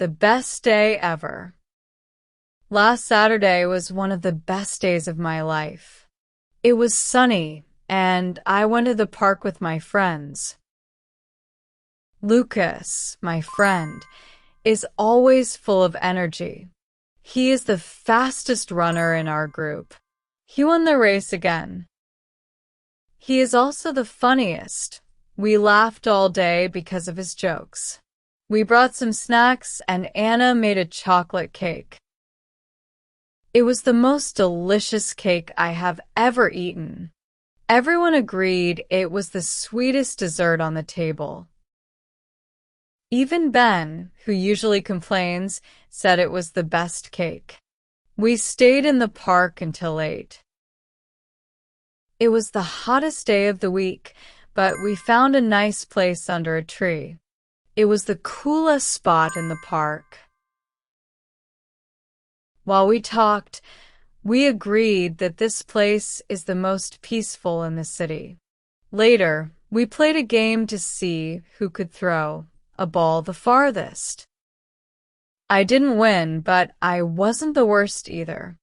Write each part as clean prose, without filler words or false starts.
the best day ever. Last Saturday was one of the best days of my life. It was sunny, and I went to the park with my friends. Lucas, my friend, is always full of energy. He is the fastest runner in our group. He won the race again. He is also the funniest. We laughed all day because of his jokes. We brought some snacks, and Anna made a chocolate cake. It was the most delicious cake I have ever eaten. Everyone agreed it was the sweetest dessert on the table. Even Ben, who usually complains, said it was the best cake. We stayed in the park until 8. It was the hottest day of the week, but we found a nice place under a tree. It was the coolest spot in the park. While we talked, we agreed that this place is the most peaceful in the city. Later, we played a game to see who could throw a ball the farthest. I didn't win, but I wasn't the worst either.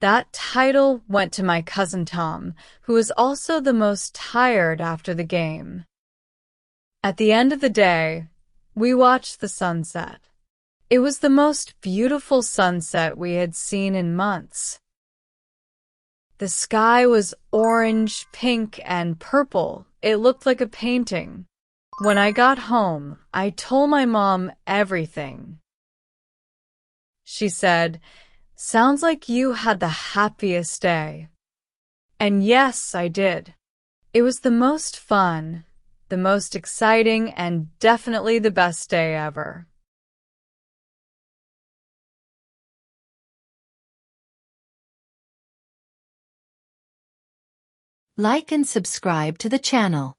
That title went to my cousin Tom, who was also the most tired after the game. At the end of the day, we watched the sunset. It was the most beautiful sunset we had seen in months. The sky was orange, pink, and purple. It looked like a painting. When I got home, I told my mom everything. She said, "Sounds like you had the happiest day." And yes, I did. It was the most fun, the most exciting, and definitely the best day ever. Like and subscribe to the channel.